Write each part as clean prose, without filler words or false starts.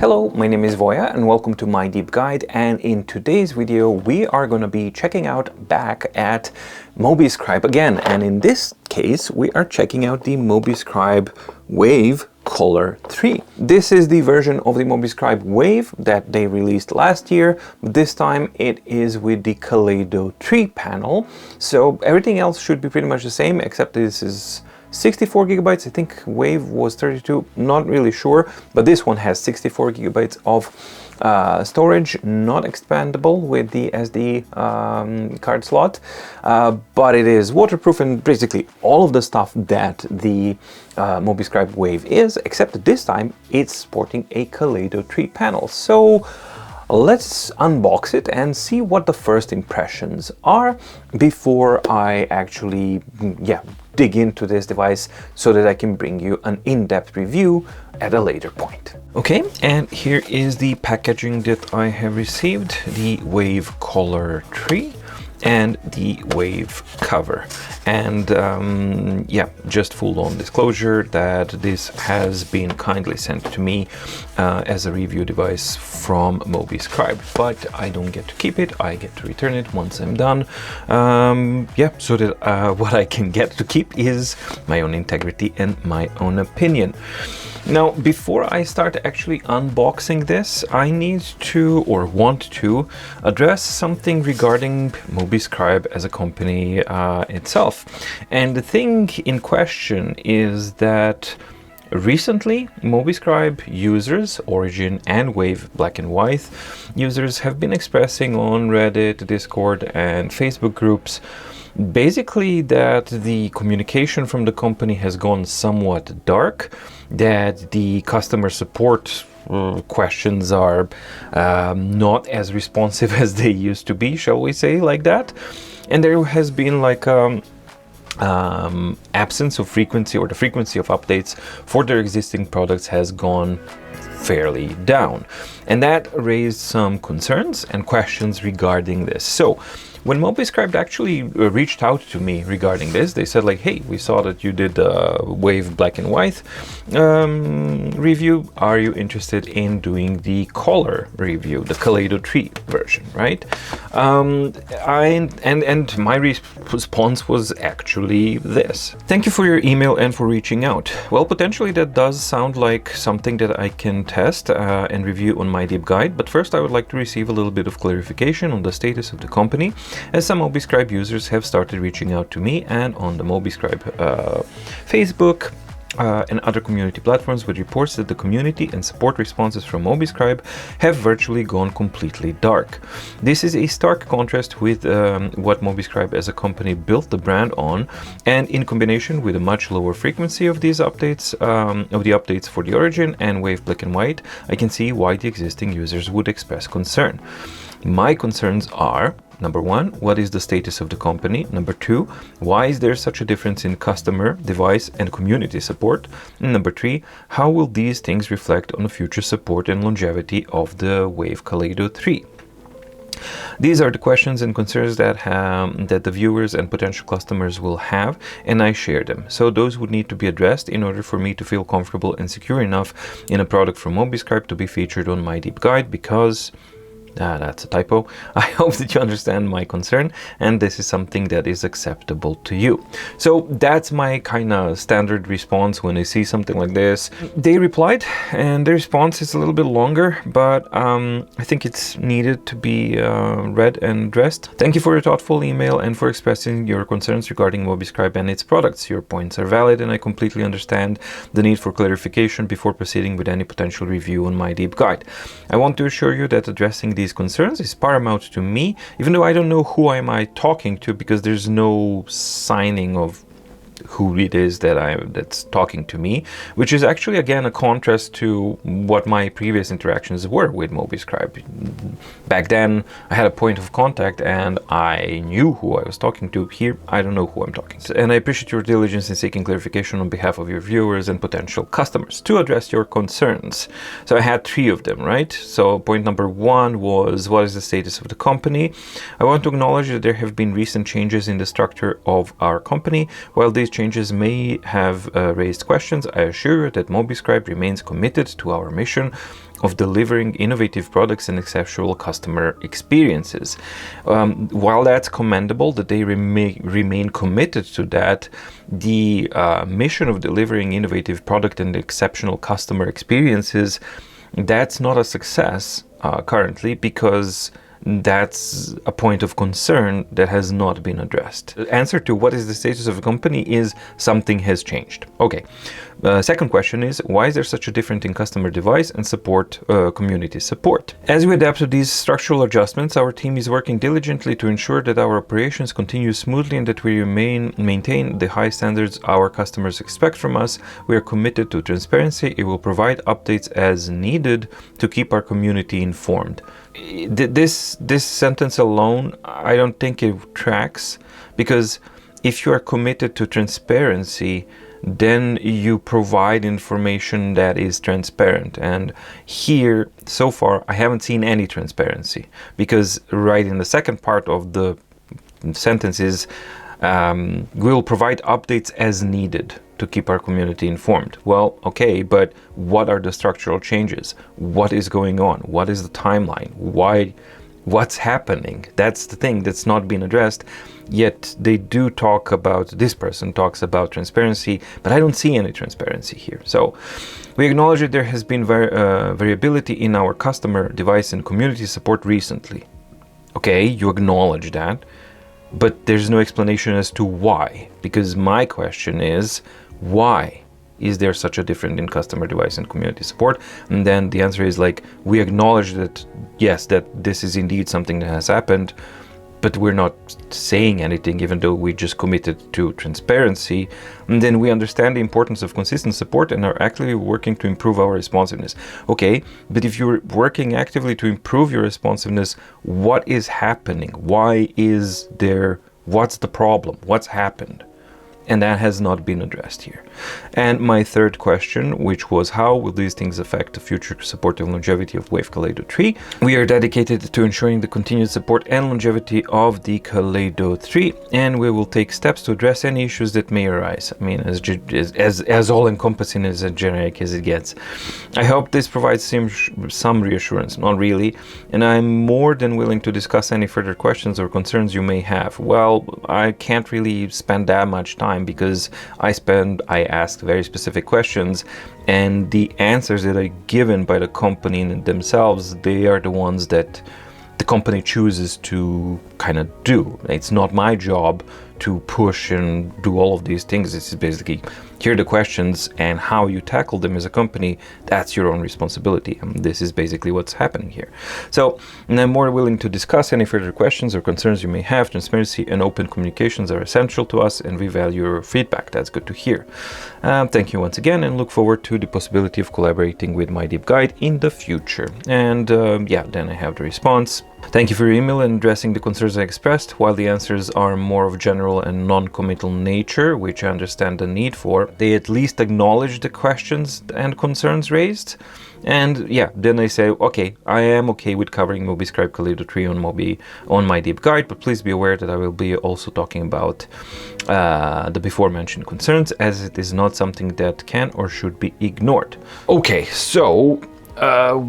Hello, my name is Voya and welcome to My Deep Guide, and in today's video we are going to be checking out back at Mobiscribe again, and in this case we are checking out the Mobiscribe Wave Color 3. This is the version of the Mobiscribe Wave that they released last year, but this time it is with the Kaleido 3 panel, so everything else should be pretty much the same except this is 64 gigabytes. I think Wave was 32, not really sure, but this one has 64 gigabytes of storage, not expandable with the SD card slot, but it is waterproof and basically all of the stuff that the Mobiscribe Wave is, except that this time it's sporting a Kaleido 3 panel. So let's unbox it and see what the first impressions are before I actually dig into this device so that I can bring you an in-depth review at a later point. Okay, and here is the packaging that I have received: the Wave Color 3 and the Wave cover. And just full-on disclosure that this has been kindly sent to me as a review device from Mobiscribe, but I don't get to keep it. I get to return it once I'm done. So that what I can get to keep is my own integrity and my own opinion. Now, before I start actually unboxing this, I need to, or want to, address something regarding Mobiscribe as a company itself. And the thing in question is that recently, Mobiscribe users, Origin and Wave Black and White users, have been expressing on Reddit, Discord and Facebook groups basically that the communication from the company has gone somewhat dark, that the customer support questions are not as responsive as they used to be, shall we say like that, and there has been like absence of frequency, or the frequency of updates for their existing products has gone fairly down, and that raised some concerns and questions regarding this. So when Mobiscribe actually reached out to me regarding this, they said like, hey, we saw that you did the Wave Black and White review. Are you interested in doing the color review, the Kaleido 3 version, right? And my response was actually this: thank you for your email and for reaching out. Well, potentially that does sound like something that I can test and review on my deep guide, but first I would like to receive a little bit of clarification on the status of the company, as some Mobiscribe users have started reaching out to me and on the Mobiscribe Facebook and other community platforms with reports that the community and support responses from Mobiscribe have virtually gone completely dark. This is a stark contrast with what Mobiscribe as a company built the brand on, and in combination with a much lower frequency of these updates, of the updates for the Origin and Wave Black and White, I can see why the existing users would express concern. My concerns are: number one, what is the status of the company? Number two, why is there such a difference in customer, device, and community support? And number three, how will these things reflect on the future support and longevity of the Wave Kaleido 3? These are the questions and concerns that the viewers and potential customers will have, and I share them. So those would need to be addressed in order for me to feel comfortable and secure enough in a product from Mobiscribe to be featured on my deep guide, because that's a typo. I hope that you understand my concern and this is something that is acceptable to you. So that's my kind of standard response when I see something like this. They replied, and the response is a little bit longer, but I think it's needed to be read and addressed. Thank you for your thoughtful email and for expressing your concerns regarding Mobiscribe and its products. Your points are valid, and I completely understand the need for clarification before proceeding with any potential review on my deep guide. I want to assure you that addressing these concerns is paramount to me, even though I don't know who am I talking to, because there's no signing of who it is that's talking to me, which is actually again a contrast to what my previous interactions were with Mobiscribe. Back then I had a point of contact and I knew who I was talking to. Here I don't know who I'm talking to. And I appreciate your diligence in seeking clarification on behalf of your viewers and potential customers to address your concerns. So I had three of them, right? So point number one was, what is the status of the company? I want to acknowledge that there have been recent changes in the structure of our company. While these changes may have raised questions, I assure you that Mobiscribe remains committed to our mission of delivering innovative products and exceptional customer experiences. While that's commendable that they remain committed to that, the mission of delivering innovative product and exceptional customer experiences, that's not a success currently, because that's a point of concern that has not been addressed. The answer to what is the status of the company is something has changed. Okay. Second question is, why is there such a difference in customer device and support, community support? As we adapt to these structural adjustments, our team is working diligently to ensure that our operations continue smoothly and that we maintain the high standards our customers expect from us. We are committed to transparency. It will provide updates as needed to keep our community informed. This sentence alone, I don't think it tracks, because if you are committed to transparency, then you provide information that is transparent. And here, so far, I haven't seen any transparency, because right in the second part of the sentence is, we'll provide updates as needed to keep our community informed. Well, okay, but what are the structural changes? What is going on? What is the timeline? What's happening? That's the thing that's not been addressed. Yet they do talk about, this person talks about transparency, but I don't see any transparency here. So we acknowledge that there has been variability in our customer device and community support recently. Okay, you acknowledge that, but there's no explanation as to why, because my question is, why is there such a difference in customer device and community support? And then the answer is like, we acknowledge that, yes, that this is indeed something that has happened, but we're not saying anything, even though we just committed to transparency. And then we understand the importance of consistent support and are actively working to improve our responsiveness. Okay, but if you're working actively to improve your responsiveness, what is happening? Why is there, what's the problem? What's happened? And that has not been addressed here. And my third question, which was, how will these things affect the future support and longevity of Wave Kaleido 3? We are dedicated to ensuring the continued support and longevity of the Kaleido 3, and we will take steps to address any issues that may arise. I mean, as all-encompassing as generic as it gets. I hope this provides some reassurance. Not really, and I'm more than willing to discuss any further questions or concerns you may have. Well, I can't really spend that much time, because I asked very specific questions, and the answers that are given by the company themselves, they are the ones that the company chooses to kind of do. It's not my job to push and do all of these things. This is basically, here are the questions, and how you tackle them as a company, that's your own responsibility. And this is basically what's happening here. So, and I'm more willing to discuss any further questions or concerns you may have. Transparency and open communications are essential to us, and we value your feedback. That's good to hear. Thank you once again, and look forward to the possibility of collaborating with mydeepguide in the future. And yeah, then I have the response. Thank you for your email and addressing the concerns I expressed. While the answers are more of general and non-committal nature, which I understand the need for, they at least acknowledge the questions and concerns raised. And yeah, then I say, okay, I am okay with covering Mobiscribe Kaleido 3 on mydeepguide, but please be aware that I will be also talking about the before mentioned concerns, as it is not something that can or should be ignored. Okay, so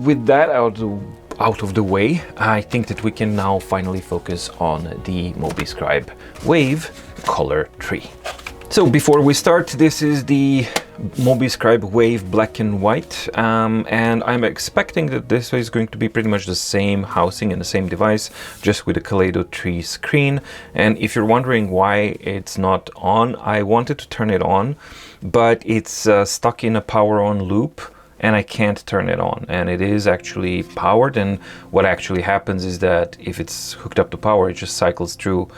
with that out of the way, I think that we can now finally focus on the Mobiscribe Wave Color Tree. So before we start, this is the Mobiscribe Wave black and white, and I'm expecting that this is going to be pretty much the same housing and the same device, just with a Kaleido 3 screen. And if you're wondering why it's not on, I wanted to turn it on, but it's stuck in a power on loop, and I can't turn it on. And it is actually powered, and what actually happens is that if it's hooked up to power, it just cycles through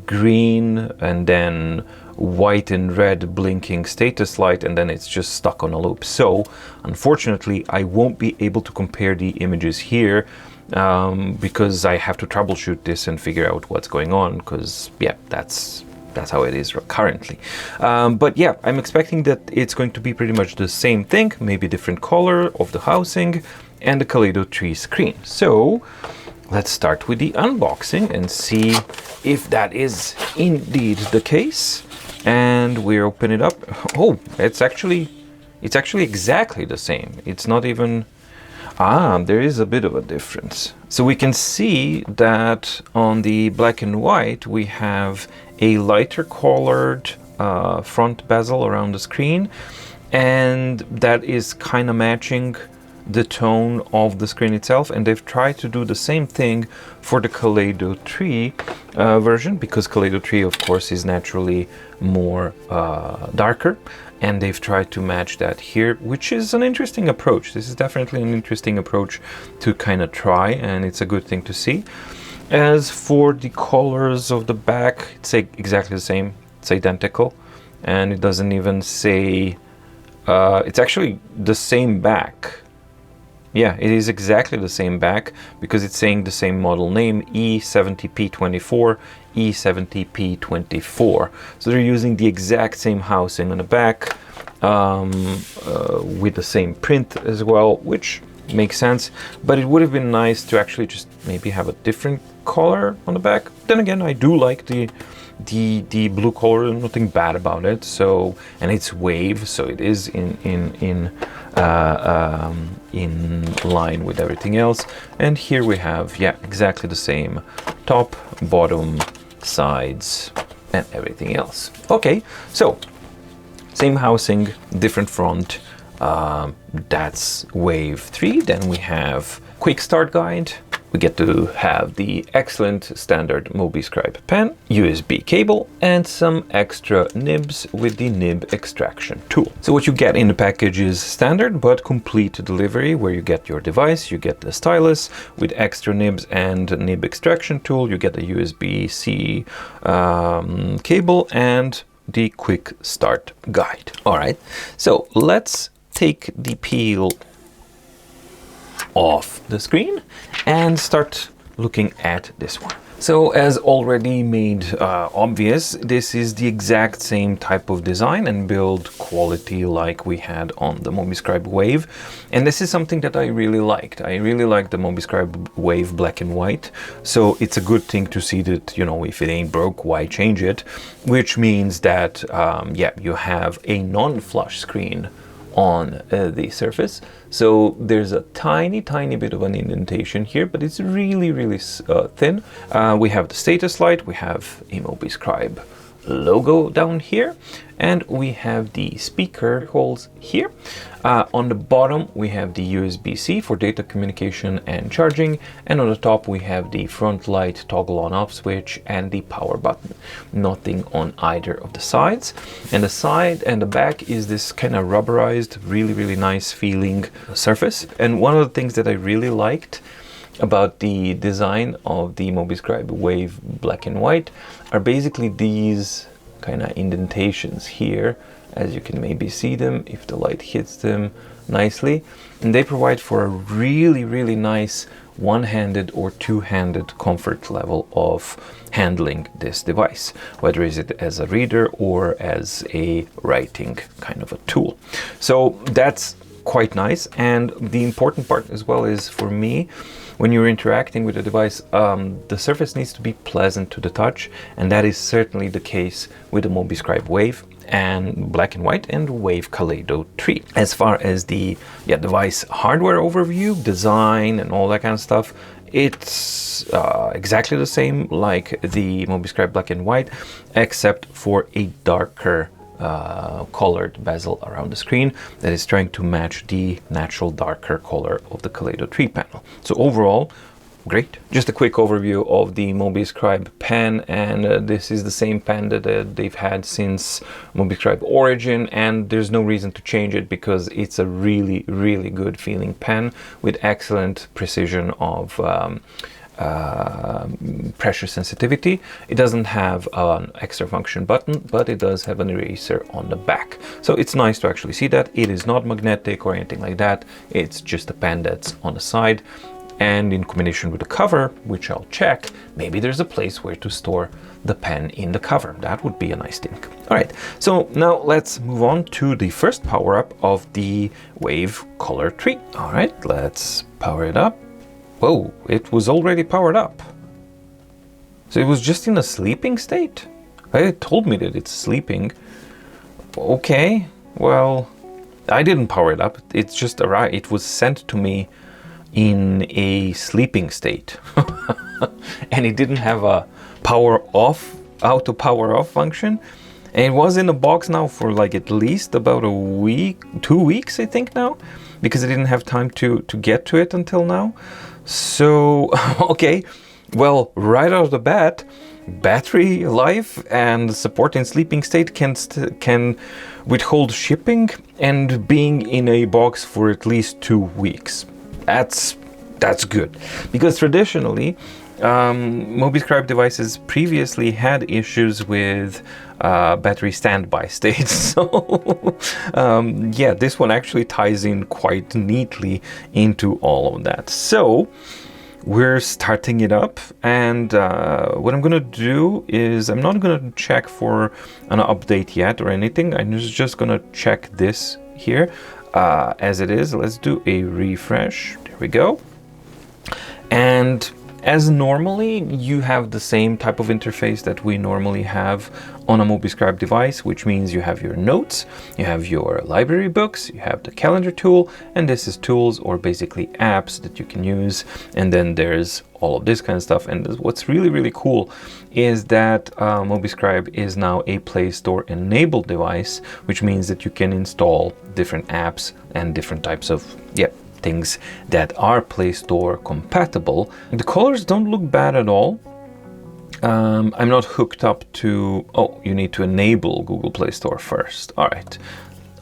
green and then white and red blinking status light, and then it's just stuck on a loop. So unfortunately, I won't be able to compare the images here, because I have to troubleshoot this and figure out what's going on, because yeah, that's how it is currently. But yeah, I'm expecting that it's going to be pretty much the same thing, maybe different color of the housing and the Kaleido 3 screen. So let's start with the unboxing and see if that is indeed the case. and we open it up. Oh, it's actually exactly the same. It's not even, there is a bit of a difference. So we can see that on the black and white, we have a lighter colored front bezel around the screen, and that is kind of matching the tone of the screen itself. And they've tried to do the same thing for the Kaleido 3 version, because Kaleido 3 of course is naturally more darker, and they've tried to match that here, which is an interesting approach. This is definitely an interesting approach to kind of try, and it's a good thing to see. As for the colors of the back, it's exactly the same. It's identical, and it doesn't even say it's actually the same back. Yeah, it is exactly the same back, because it's saying the same model name, E70P24, E70P24. So they're using the exact same housing on the back, with the same print as well, which makes sense. But it would have been nice to actually just maybe have a different color on the back. Then again, I do like the blue color, nothing bad about it. So, and it's wave, so it is in line with everything else. And here we have, yeah, exactly the same top, bottom, sides, and everything else. Okay, so same housing, different front. That's Wave 3. Then we have quick start guide. We get to have the excellent standard Mobiscribe pen, USB cable, and some extra nibs with the nib extraction tool. So what you get in the package is standard but complete delivery, where you get your device, you get the stylus with extra nibs and nib extraction tool, you get the USB-C cable, and the quick start guide. All right, so let's take the peel off the screen and start looking at this one. So as already made obvious, this is the exact same type of design and build quality like we had on the Mobiscribe Wave. And this is something that I really liked. I really liked the Mobiscribe Wave black and white. So it's a good thing to see that, you know, if it ain't broke, why change it? Which means that, yeah, you have a non-flush screen on the surface. So there's a tiny bit of an indentation here, but it's really thin. We have the status light, we have a Mobiscribe logo down here, and we have the speaker holes here. On the bottom we have the USB-C for data communication and charging, and on the top we have the front light toggle on off switch and the power button. Nothing on either of the sides, and the side and the back is this kind of rubberized, really nice feeling surface. And one of the things that I really liked about the design of the Mobiscribe Wave black and white are basically these kind of indentations here, as you can maybe see them if the light hits them nicely, and they provide for a really nice one-handed or two-handed comfort level of handling this device, whether is it as a reader or as a writing kind of a tool. So that's quite nice. And the important part as well is, for me, when you're interacting with the device, the surface needs to be pleasant to the touch, and that is certainly the case with the Mobiscribe Wave and black and white and Wave Kaleido 3. As far as the device hardware overview, design, and all that kind of stuff, it's exactly the same like the Mobiscribe black and white, except for a darker colored bezel around the screen that is trying to match the natural darker color of the Kaleido 3 panel. So overall, great. Just a quick overview of the Mobiscribe pen, and this is the same pen that they've had since Mobiscribe Origin, and there's no reason to change it because it's a really good feeling pen with excellent precision of pressure sensitivity. It doesn't have an extra function button, but it does have an eraser on the back. So it's nice to actually see that. It is not magnetic or anything like that. It's just a pen that's on the side. And in combination with the cover, which I'll check, maybe there's a place where to store the pen in the cover. That would be a nice thing. All right, so now let's move on to the first power-up of the Wave Color 3. All right, let's power it up. Whoa, it was already powered up. So it was just in a sleeping state? It told me that it's sleeping. Okay, well, I didn't power it up. It's just arrived. It was sent to me in a sleeping state. And it didn't have a power off, auto power off function. And it was in the box now for like at least about a week, 2 weeks, I think now, because I didn't have time to get to it until now. So, okay, well, right out of the bat, battery life and support in sleeping state can withhold shipping and being in a box for at least 2 weeks. That's good, because traditionally Mobiscribe devices previously had issues with battery standby states. So yeah, this one actually ties in quite neatly into all of that. So we're starting it up, and what I'm gonna do is I'm not gonna check for an update yet or anything. I'm just gonna check this here as it is. Let's do a refresh. There we go. And as normally, you have the same type of interface that we normally have on a Mobiscribe device, which means you have your notes, you have your library books, you have the calendar tool, and this is tools, or basically apps that you can use. And then there's all of this kind of stuff. And what's really, really cool is that Mobiscribe is now a Play Store enabled device, which means that you can install different apps and different types of, things that are Play Store compatible. The colors don't look bad at all. I'm not hooked up to, oh, you need to enable Google Play Store first. All right.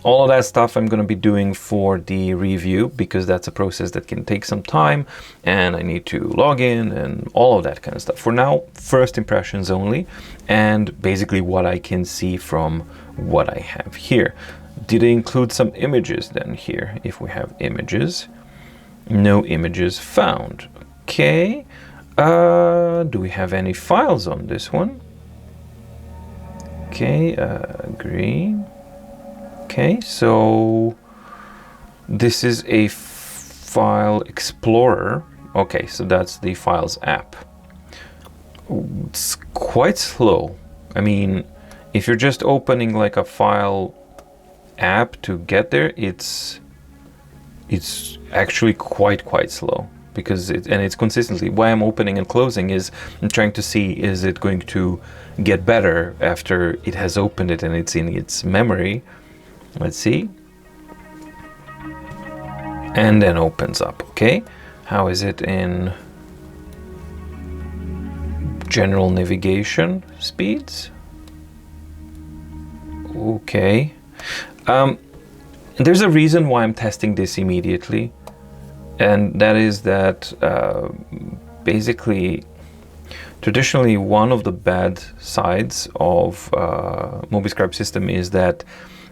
All of that stuff I'm going to be doing for the review, because that's a process that can take some time and I need to log in and all of that kind of stuff. For now, first impressions only, and basically what I can see from what I have here. Did they include some images then here? If we have images, no images found. Okay. Do we have any files on this one? Okay, agree. Okay, so this is a file explorer. Okay, so that's the Files app. It's quite slow. I mean, if you're just opening like a file app to get there, it's actually quite slow, because it's consistently, why I'm opening and closing is I'm trying to see, is it going to get better after it has opened it and it's in its memory. Let's see. And then opens up. Okay, how is it in general navigation speeds? Okay. There's a reason why I'm testing this immediately, and that is that basically, traditionally, one of the bad sides of Mobiscribe system is that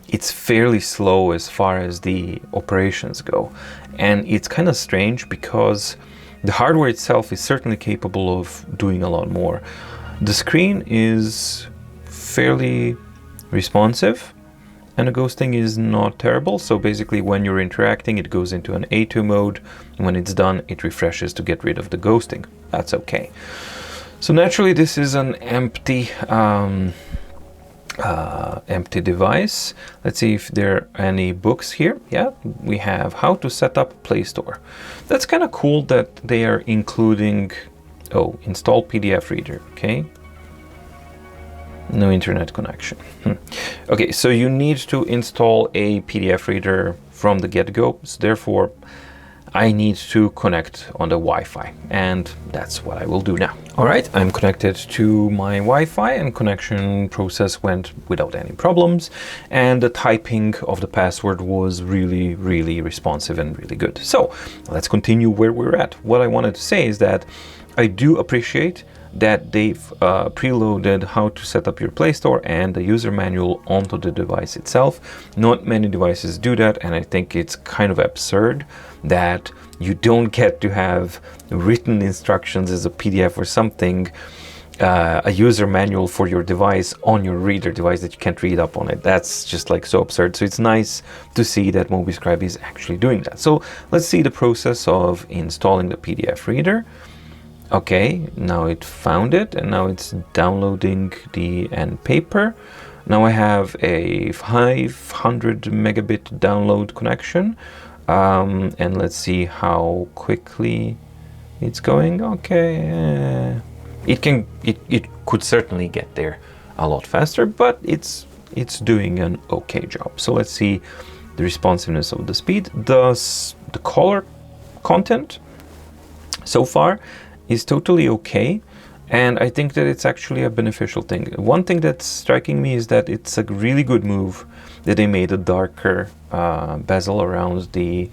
it's fairly slow as far as the operations go, and it's kind of strange because the hardware itself is certainly capable of doing a lot more. The screen is fairly responsive, and the ghosting is not terrible. So basically, when you're interacting, it goes into an A2 mode. When it's done, it refreshes to get rid of the ghosting. That's okay. So naturally, this is an empty device. Let's see if there are any books here. Yeah, we have how to set up Play Store. That's kind of cool that they are including, oh, install PDF reader. Okay. No internet connection. Okay, so you need to install a PDF reader from the get-go. So therefore, I need to connect on the Wi-Fi, and that's what I will do now. All right, I'm connected to my Wi-Fi, and connection process went without any problems, and the typing of the password was really, really responsive and really good. So let's continue where we're at. What I wanted to say is that I do appreciate that they've preloaded how to set up your Play Store and the user manual onto the device itself. Not many devices do that, and I think it's kind of absurd that you don't get to have written instructions as a PDF or something, a user manual for your device on your reader device that you can't read up on it. That's just like so absurd. So it's nice to see that Mobiscribe is actually doing that. So let's see the process of installing the PDF reader. Okay, now it found it, and now it's downloading the end paper. Now I have a 500 megabit download connection, and let's see how quickly it's going. Okay, it could certainly get there a lot faster, but it's doing an okay job. So let's see the responsiveness of the speed. The color content so far is totally okay, and I think that it's actually a beneficial thing. One thing that's striking me is that it's a really good move that they made a darker bezel around the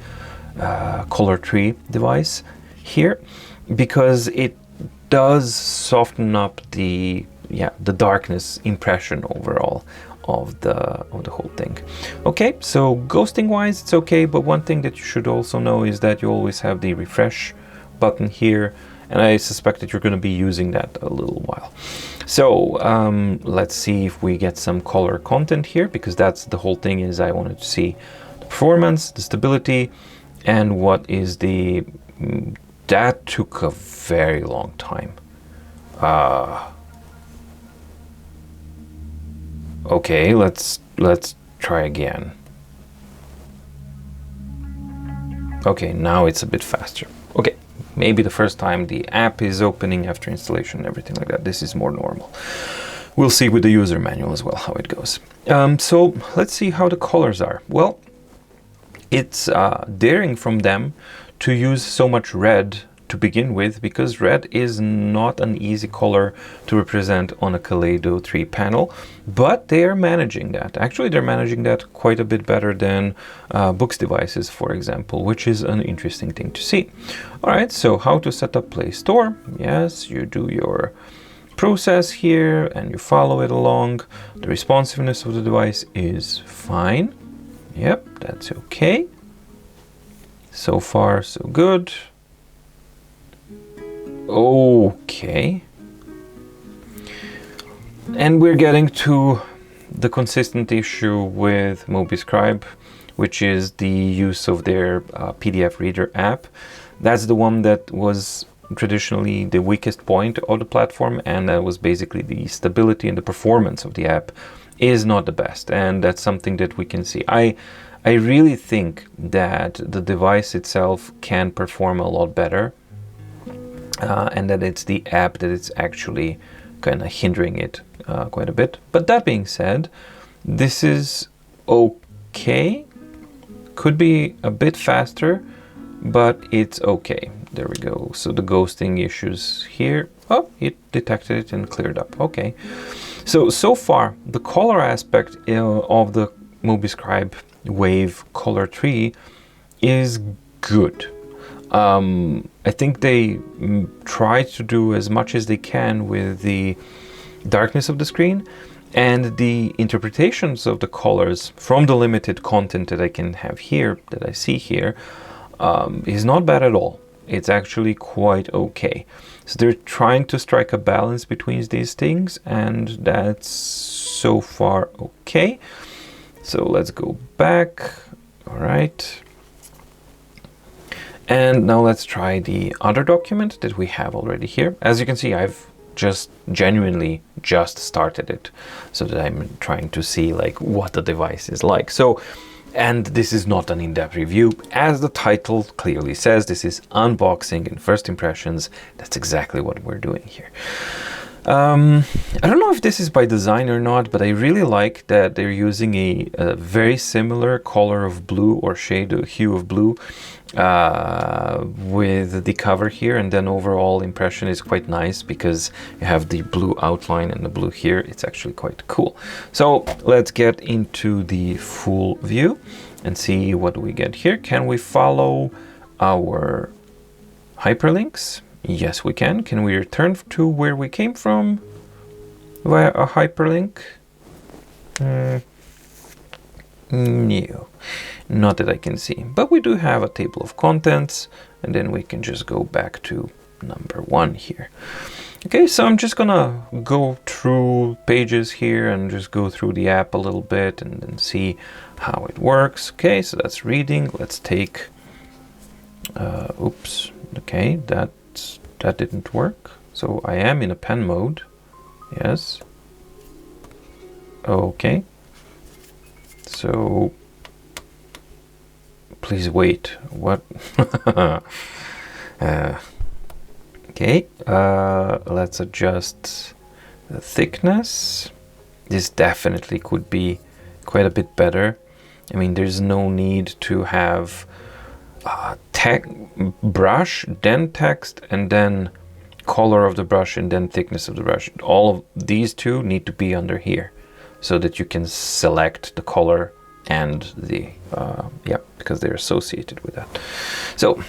color tree device here, because it does soften up the darkness impression overall of the whole thing. Okay, so ghosting wise it's okay, but one thing that you should also know is that you always have the refresh button here, and I suspect that you're going to be using that a little while. So let's see if we get some color content here, because that's the whole thing. Is I wanted to see the performance, the stability, and what is the that took a very long time. Okay, let's try again. Okay, now it's a bit faster. Okay, maybe the first time the app is opening after installation and everything like that. This is more normal. We'll see with the user manual as well how it goes. So let's see how the colors are. Well, it's daring from them to use so much red to begin with, because red is not an easy color to represent on a Kaleido 3 panel, but they are managing that. Actually, they're managing that quite a bit better than Boox devices, for example, which is an interesting thing to see. All right, so how to set up Play Store. Yes, you do your process here and you follow it along. The responsiveness of the device is fine. Yep, that's okay. So far, so good. Okay. And we're getting to the consistent issue with Mobiscribe, which is the use of their PDF reader app. That's the one that was traditionally the weakest point of the platform, and that was basically the stability and the performance of the app is not the best, and that's something that we can see. I really think that the device itself can perform a lot better, and that it's the app that it's actually kind of hindering it quite a bit. But that being said, this is okay. Could be a bit faster, but it's okay. There we go. So the ghosting issues here, oh, it detected it and cleared up. Okay. So far, the color aspect of the Mobiscribe Wave color tree is good. I think they try to do as much as they can with the darkness of the screen, and the interpretations of the colors from the limited content that I can have here, that I see here, is not bad at all. It's actually quite okay. So they're trying to strike a balance between these things, and that's so far okay. So let's go back. All right. And now let's try the other document that we have already here. As you can see, I've just genuinely just started it so that I'm trying to see like what the device is like. So, and this is not an in-depth review. As the title clearly says, this is unboxing and first impressions. That's exactly what we're doing here. I don't know if this is by design or not, but I really like that they're using a very similar color of blue or shade or hue of blue with the cover here, and then overall impression is quite nice because you have the blue outline and the blue here. It's actually quite cool. So let's get into the full view and see what we get here. Can we follow our hyperlinks? Yes, we can. Can we return to where we came from via a hyperlink? No, not that I can see. But we do have a table of contents, and then we can just go back to number 1 here. Okay, so I'm just gonna go through pages here and just go through the app a little bit and then see how it works. Okay, so that's reading. Let's take, oops, okay, that's that didn't work. So I am in a pen mode. Yes. Okay. So please wait. What? Okay. Let's adjust the thickness. This definitely could be quite a bit better. I mean, there's no need to have brush, then text, and then color of the brush, and then thickness of the brush. All of these two need to be under here so that you can select the color and the, yeah, because they're associated with that. So,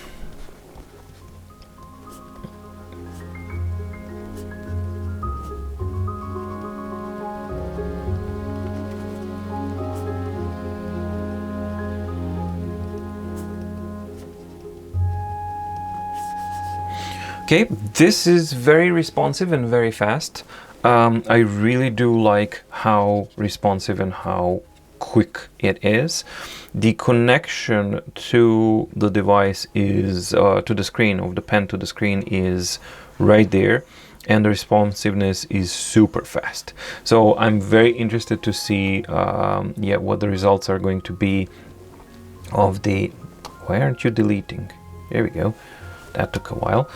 okay, this is very responsive and very fast. I really do like how responsive and how quick it is. The connection to the device is, to the screen, of the pen to the screen is right there, and the responsiveness is super fast. So I'm very interested to see yeah, what the results are going to be of the... Why aren't you deleting? There we go. That took a while.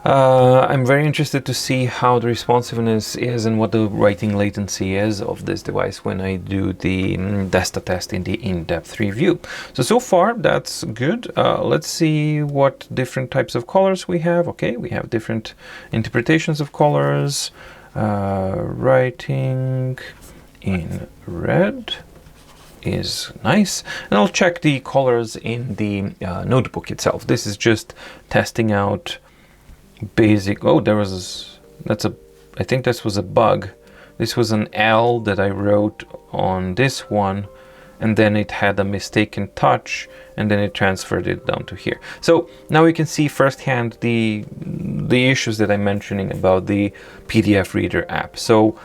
I'm very interested to see how the responsiveness is and what the writing latency is of this device when I do the desktop test in the in-depth review. So far that's good. Let's see what different types of colors we have. Okay, we have different interpretations of colors. Writing in red is nice, and I'll check the colors in the notebook itself. This is just testing out basic. Oh, there was I think this was a bug. This was an L that I wrote on this one, and then it had a mistaken touch, and then it transferred it down to here. So now we can see firsthand the issues that I'm mentioning about the PDF Reader app. So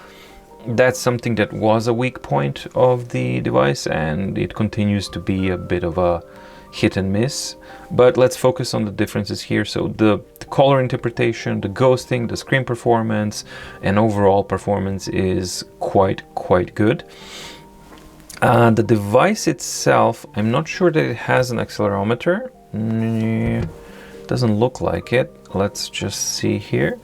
that's something that was a weak point of the device, and it continues to be a bit of a hit and miss. But let's focus on the differences here. So the color interpretation, the ghosting, the screen performance, and overall performance is quite good. The device itself, I'm not sure that it has an accelerometer. Doesn't look like it. Let's just see here.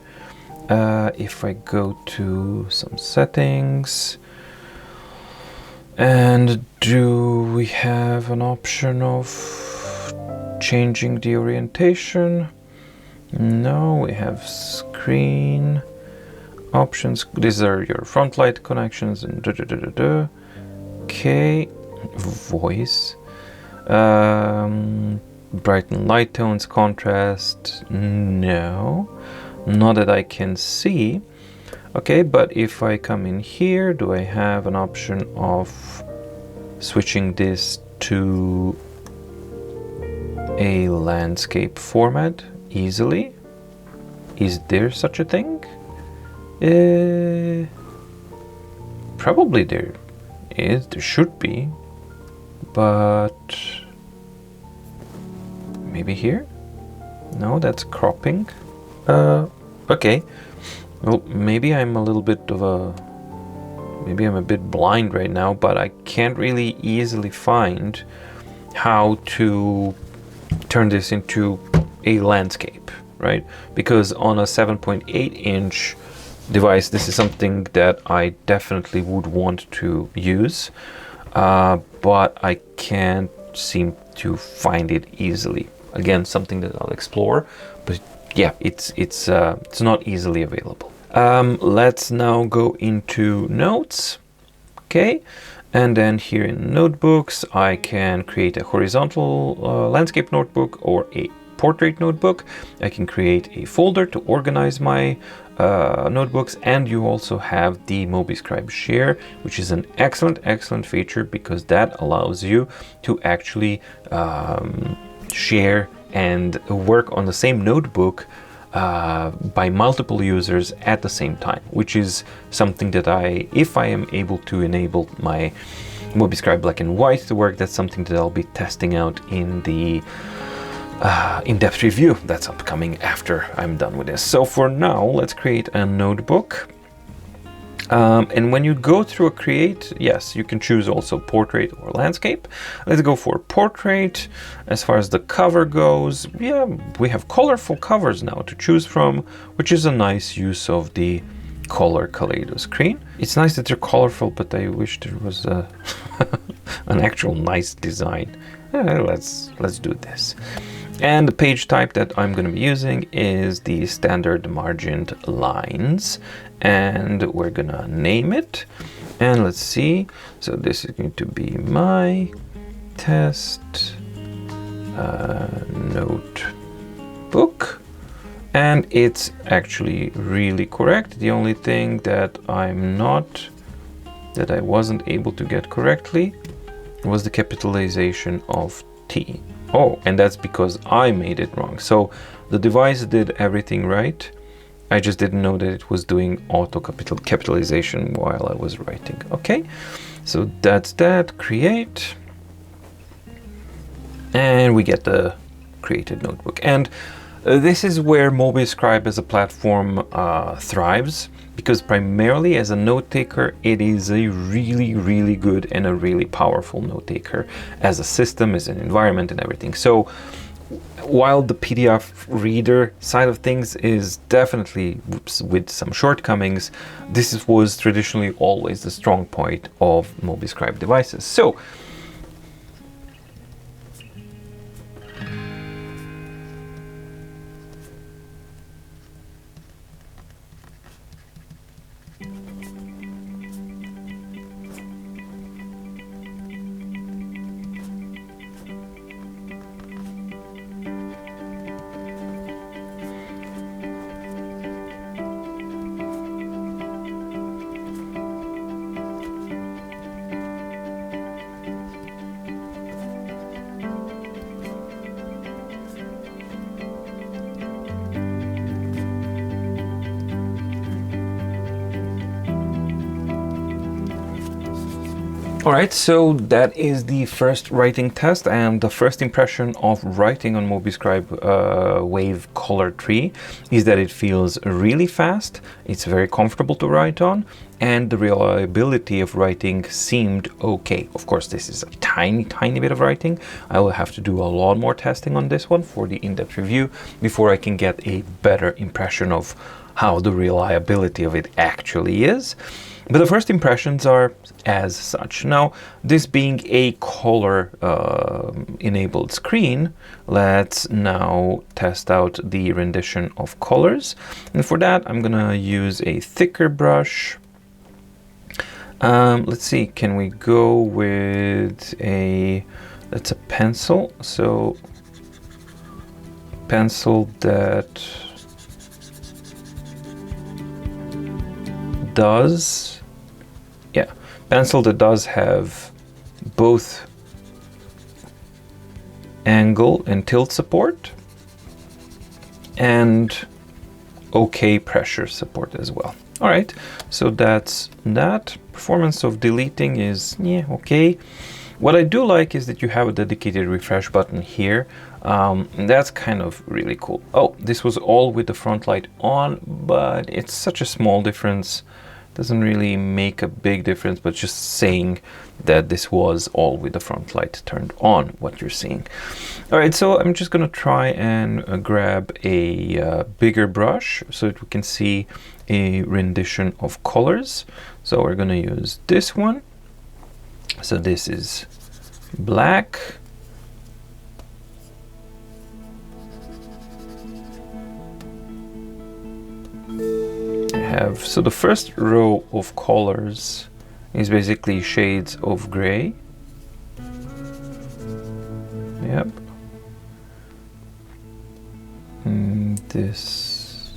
If I go to some settings, and do we have an option of changing the orientation? No, we have screen options. These are your front light connections and Okay, voice, brighten light tones, contrast, no, not that I can see. Okay, but if I come in here, do I have an option of switching this to a landscape format easily? Is there such a thing? Probably there should be, but maybe here? No, that's cropping. Okay. Well, maybe I'm a little bit of maybe I'm a bit blind right now, but I can't really easily find how to turn this into a landscape, right? Because on a 7.8-inch device, this is something that I definitely would want to use, but I can't seem to find it easily. Again, something that I'll explore, but yeah, it's not easily available. Let's now go into notes. Okay, and then here in notebooks, I can create a horizontal landscape notebook or a portrait notebook. I can create a folder to organize my notebooks, and you also have the Mobiscribe Share, which is an excellent feature, because that allows you to actually share and work on the same notebook by multiple users at the same time, which is something that if I am able to enable my Mobiscribe Black and White to work, that's something that I'll be testing out in the in-depth review that's upcoming after I'm done with this. So for now, let's create a notebook. And when you go through a create, yes, you can choose also portrait or landscape. Let's go for portrait. As far as the cover goes, yeah, we have colorful covers now to choose from, which is a nice use of the color Kaleido screen. It's nice that they're colorful, but I wish there was an actual nice design. Let's do this. And the page type that I'm going to be using is the standard margined lines, and we're gonna name it. And let's see, so this is going to be my test notebook, and it's actually really correct. The only thing that I wasn't able to get correctly was the capitalization of T. Oh, and that's because I made it wrong. So the device did everything right. I just didn't know that it was doing auto capitalization while I was writing. Okay, so that's that, create. And we get the created notebook. And this is where Mobiscribe as a platform thrives, because primarily as a note taker, it is a really, really good and a really powerful note taker as a system, as an environment and everything. So while the PDF reader side of things is definitely with some shortcomings, this was traditionally always the strong point of Mobiscribe devices. So Alright, so that is the first writing test, and the first impression of writing on Mobiscribe Wave Color Tree is that it feels really fast, it's very comfortable to write on, and the reliability of writing seemed okay. Of course, this is a tiny bit of writing. I will have to do a lot more testing on this one for the in-depth review before I can get a better impression of how the reliability of it actually is. But the first impressions are as such. Now, this being a color enabled screen, let's now test out the rendition of colors. And for that, I'm gonna use a thicker brush. Let's see, can we go with that's a pencil. So pencil that does, pencil that does have both angle and tilt support and okay pressure support as well. All right, so that's that. Performance of deleting is okay. What I do like is that you have a dedicated refresh button here. And that's kind of really cool. Oh, this was all with the front light on, but it's such a small difference. Doesn't really make a big difference, but just saying that this was all with the front light turned on, what you're seeing. All right, so I'm just gonna try and grab a bigger brush so that we can see a rendition of colors. So we're gonna use this one. So this is black. So the first row of colors is basically shades of gray. Yep. This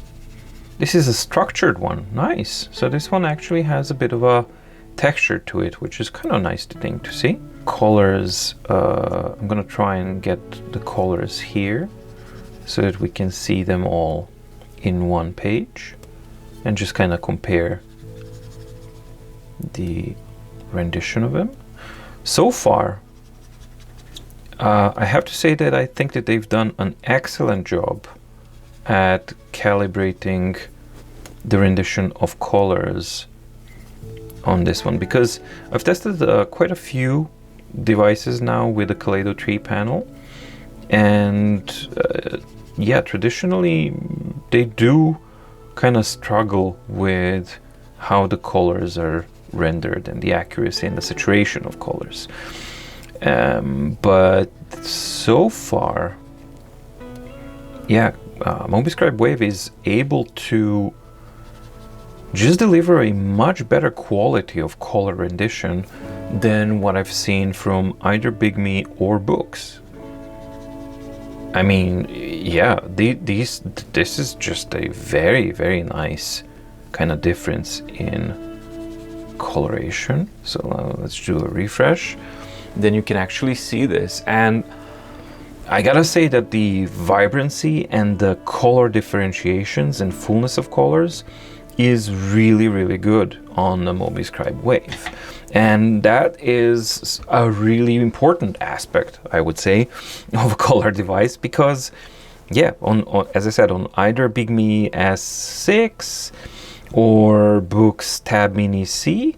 is a structured one. Nice. So this one actually has a bit of a texture to it, which is kind of nice to see. Colors, I'm gonna try and get the colors here so that we can see them all in one page and just kind of compare the rendition of them. So far, I have to say that I think that they've done an excellent job at calibrating the rendition of colors on this one, because I've tested quite a few devices now with the Kaleido 3 panel, and yeah, traditionally they do kind of struggle with how the colors are rendered and the accuracy and the saturation of colors. But so far, yeah, Mobiscribe Wave is able to just deliver a much better quality of color rendition than what I've seen from either Bigme or books. I mean, yeah, this is just a very, very nice kind of difference in coloration. So let's do a refresh. Then you can actually see this, and I gotta say that the vibrancy and the color differentiations and fullness of colors is really, really good on the Mobiscribe Wave. And that is a really important aspect, I would say, of a color device, because yeah, on as I said, on either Bigme S6 or Books Tab Mini C,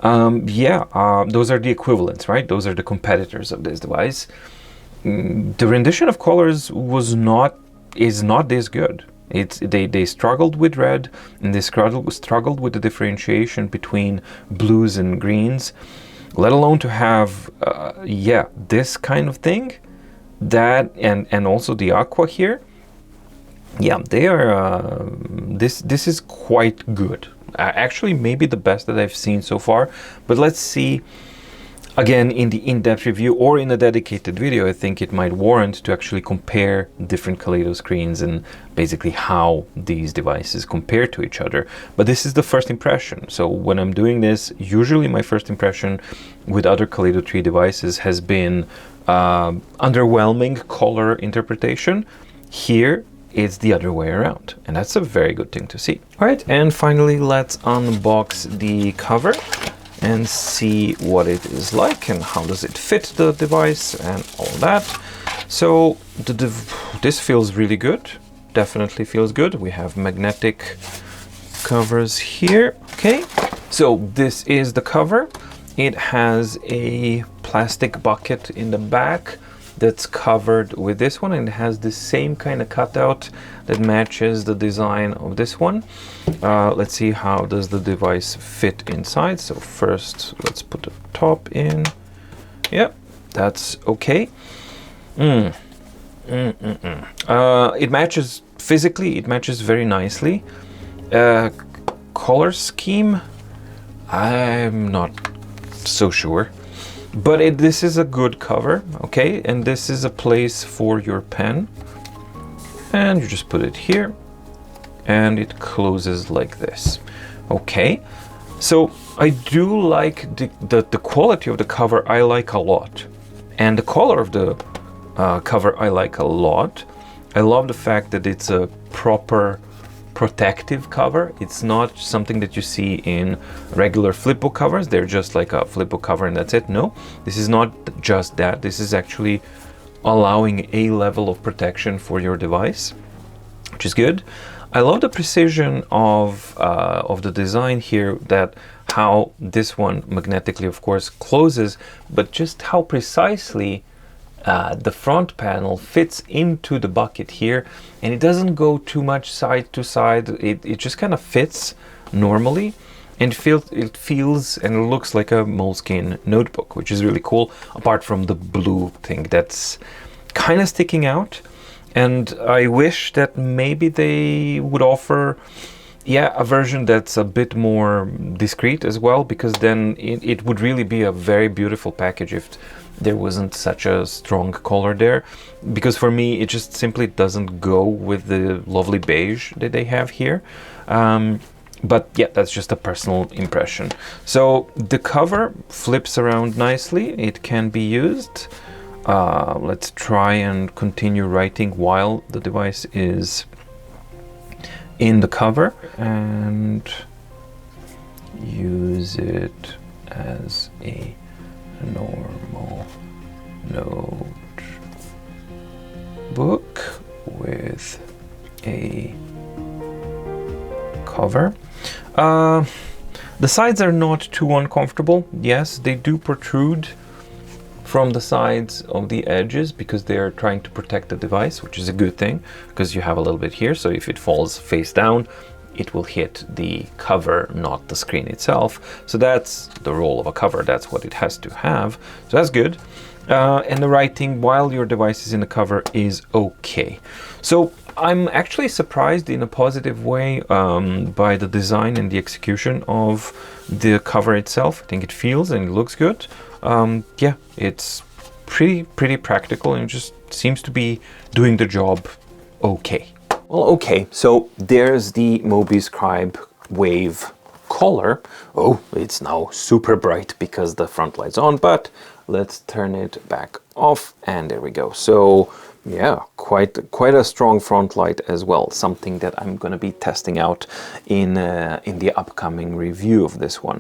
those are the equivalents, right? Those are the competitors of this device. The rendition of colors is not this good. They struggled with red, and they struggled with the differentiation between blues and greens, let alone to have this kind of thing, that and also the aqua here. Yeah, they are this is quite good. Actually, maybe the best that I've seen so far. But let's see. Again, in the in-depth review or in a dedicated video, I think it might warrant to actually compare different Kaleido screens and basically how these devices compare to each other. But this is the first impression. So when I'm doing this, usually my first impression with other Kaleido 3 devices has been underwhelming color interpretation. Here, it's the other way around, and that's a very good thing to see. All right, and finally, let's unbox the cover and see what it is like and how does it fit the device and all that. So this feels really good, definitely feels good. We have magnetic covers here. Okay, so this is the cover. It has a plastic bucket in the back that's covered with this one, and it has the same kind of cutout that matches the design of this one. Let's see how does the device fit inside. So first, let's put the top in. Yep, that's okay. It matches physically, it matches very nicely. Color scheme, I'm not so sure. But this is a good cover, okay? And this is a place for your pen. And you just put it here. And it closes like this. Okay. So I do like the quality of the cover, I like a lot. And the color of the cover, I like a lot. I love the fact that it's a proper protective cover. It's not something that you see in regular flipbook covers. They're just like a flipbook cover and that's it. No, this is not just that. This is actually allowing a level of protection for your device, which is good. I love the precision of the design here, that how this one magnetically, of course, closes, but just how precisely the front panel fits into the bucket here, and it doesn't go too much side to side. It just kind of fits normally, and it feels and looks like a Moleskine notebook, which is really cool, apart from the blue thing that's kind of sticking out. And I wish that maybe they would offer a version that's a bit more discreet as well, because then it would really be a very beautiful package if there wasn't such a strong color there, because for me it just simply doesn't go with the lovely beige that they have here. But yeah, that's just a personal impression. So the cover flips around nicely, it can be used. Let's try and continue writing while the device is in the cover, and use it as a normal note book with a cover. The sides are not too uncomfortable. Yes, they do protrude from the sides of the edges because they are trying to protect the device, which is a good thing because you have a little bit here. So if it falls face down, it will hit the cover, not the screen itself. So that's the role of a cover. That's what it has to have. So that's good. And the writing while your device is in the cover is okay. So I'm actually surprised in a positive way by the design and the execution of the cover itself. I think it feels and it looks good. Yeah, it's pretty practical and it just seems to be doing the job okay. Well, okay, so there's the Mobiscribe Wave color. Oh, it's now super bright because the front light's on, but let's turn it back off and there we go. So yeah, quite a strong front light as well, something that I'm going to be testing out in the upcoming review of this one.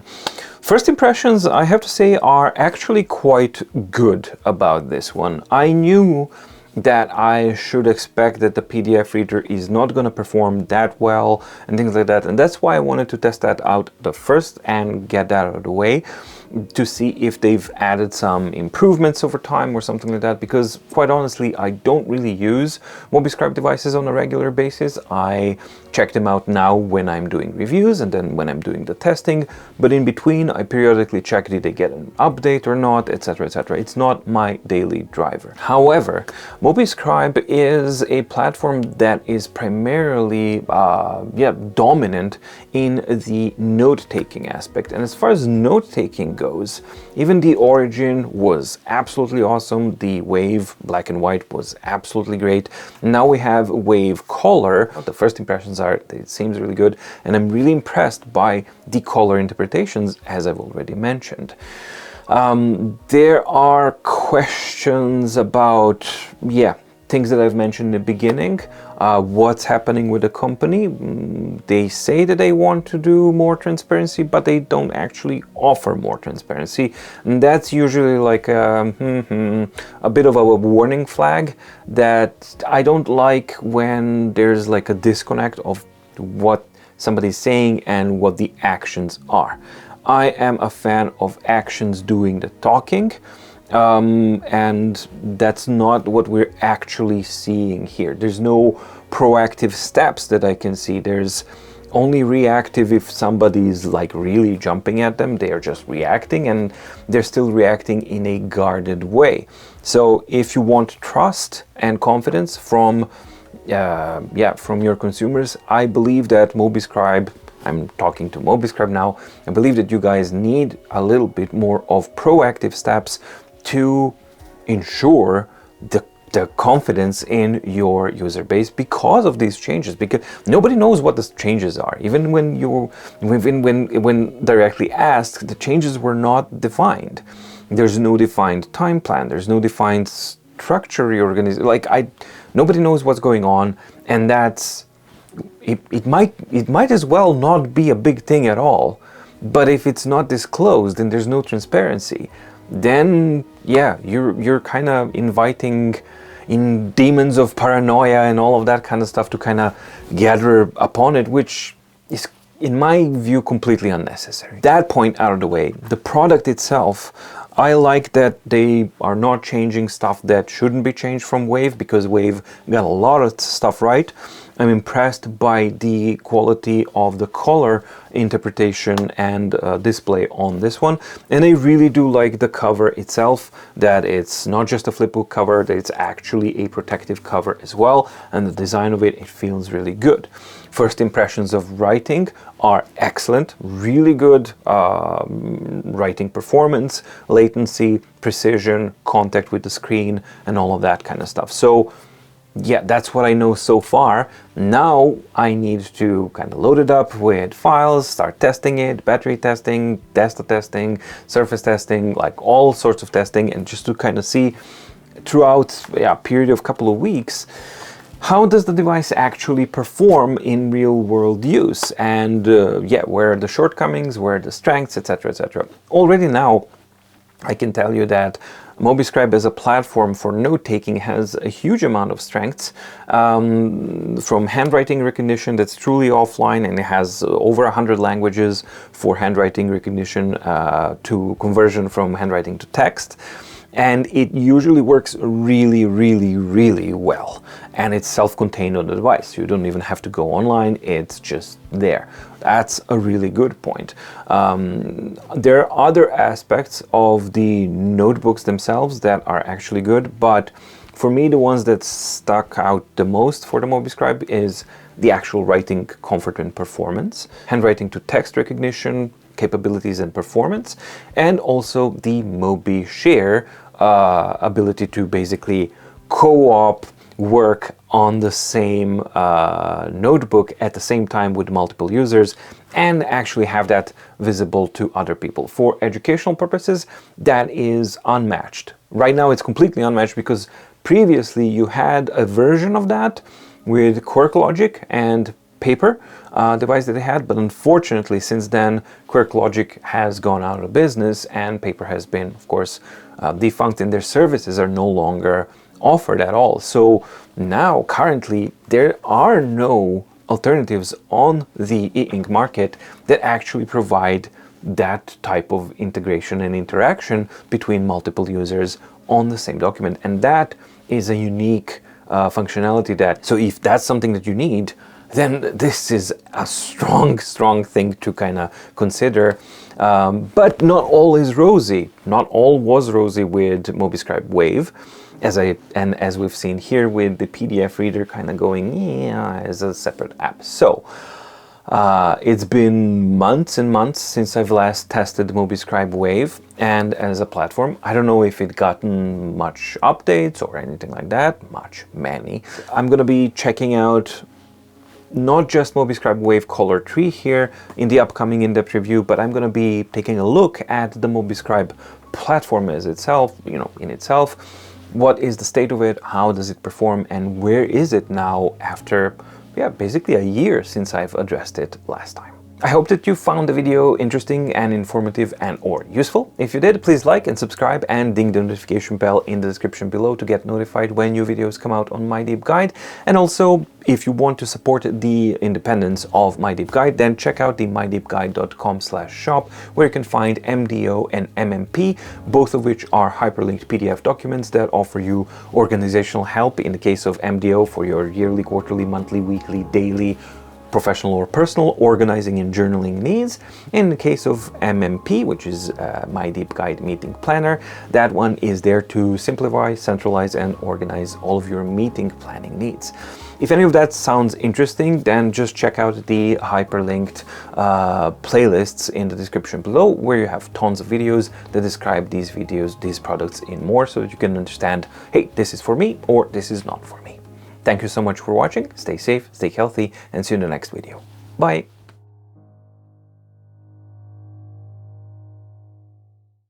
First impressions, I have to say, are actually quite good about this one. I knew that I should expect that the PDF reader is not going to perform that well and things like that, and that's why I wanted to test that out the first and get that out of the way to see if they've added some improvements over time or something like that, because quite honestly I don't really use Mobiscribe devices on a regular basis. I check them out now when I'm doing reviews and then when I'm doing the testing, but in between I periodically check did they get an update or not, etc, etc. It's not my daily driver. However, Mobiscribe is a platform that is primarily dominant in the note-taking aspect, and as far as note-taking goes, even the Origin was absolutely awesome. The Wave black and white was absolutely great. Now we have Wave color. The first impressions are it seems really good, and I'm really impressed by the color interpretations, as I've already mentioned. There are questions about, things that I've mentioned in the beginning. What's happening with the company? They say that they want to do more transparency, but they don't actually offer more transparency. And that's usually like a bit of a warning flag that I don't like when there's like a disconnect of what somebody's saying and what the actions are. I am a fan of actions doing the talking. And that's not what we're actually seeing here. There's no proactive steps that I can see. There's only reactive if somebody's like really jumping at them. They are just reacting, and they're still reacting in a guarded way. So if you want trust and confidence from your consumers, I believe that Mobiscribe, I'm talking to Mobiscribe now, I believe that you guys need a little bit more of proactive steps to ensure the confidence in your user base because of these changes, because nobody knows what the changes are. Even when directly asked, the changes were not defined. There's no defined time plan, there's no defined structure reorganization. Nobody knows what's going on, and that's it might as well not be a big thing at all. But if it's not disclosed and there's no transparency, then you're kind of inviting in demons of paranoia and all of that kind of stuff to kind of gather upon it, which is, in my view, completely unnecessary. That point out of the way, the product itself, I like that they are not changing stuff that shouldn't be changed from Wave, because Wave got a lot of stuff right. I'm impressed by the quality of the color interpretation and display on this one. And I really do like the cover itself, that it's not just a flipbook cover, that it's actually a protective cover as well. And the design of it feels really good. First impressions of writing are excellent, really good writing performance, latency, precision, contact with the screen, and all of that kind of stuff. So yeah, that's what I know so far. Now I need to kind of load it up with files, start testing it, battery testing, desktop testing, surface testing, like all sorts of testing, and just to kind of see throughout a period of a couple of weeks, how does the device actually perform in real world use, and where are the shortcomings, where are the strengths, etc, etc. Already now I can tell you that Mobiscribe as a platform for note-taking has a huge amount of strengths, from handwriting recognition that's truly offline, and it has over 100 languages for handwriting recognition to conversion from handwriting to text. And it usually works really, really, really well. And it's self-contained on the device. You don't even have to go online, it's just there. That's a really good point. There are other aspects of the notebooks themselves that are actually good, but for me, the ones that stuck out the most for the Mobiscribe is the actual writing comfort and performance, handwriting to text recognition, capabilities and performance, and also the Mobishare ability to basically co-op work on the same notebook at the same time with multiple users and actually have that visible to other people. For educational purposes, that is unmatched. Right now it's completely unmatched because previously you had a version of that with QuirkLogic and Paper device that they had, but unfortunately since then QuirkLogic has gone out of business and Paper has been, of course, defunct, and their services are no longer offered at all. So now currently there are no alternatives on the e-ink market that actually provide that type of integration and interaction between multiple users on the same document, and that is a unique functionality. That so if that's something that you need, then this is a strong thing to kind of consider. But not all is rosy. Not all was rosy with Mobiscribe Wave, as we've seen here with the PDF reader kind of going as a separate app. So it's been months and months since I've last tested Mobiscribe Wave, and as a platform, I don't know if it gotten much updates or anything like that. Many. I'm gonna be checking out not just Mobiscribe Wave Color Tree here in the upcoming in-depth review, but I'm going to be taking a look at the Mobiscribe platform as itself, in itself. What is the state of it? How does it perform? And where is it now after, basically a year since I've addressed it last time? I hope that you found the video interesting and informative and or useful. If you did, please like and subscribe and ding the notification bell in the description below to get notified when new videos come out on mydeepguide. And also, if you want to support the independence of mydeepguide, then check out the mydeepguide.com/shop, where you can find MDO and MMP, both of which are hyperlinked PDF documents that offer you organizational help in the case of MDO for your yearly, quarterly, monthly, weekly, daily, professional or personal organizing and journaling needs. In the case of MMP, which is mydeepguide Meeting Planner, that one is there to simplify, centralize, and organize all of your meeting planning needs. If any of that sounds interesting, then just check out the hyperlinked playlists in the description below, where you have tons of videos that describe these products in more, so that you can understand, hey, this is for me or this is not for me. Thank you so much for watching. Stay safe, stay healthy, and see you in the next video. Bye.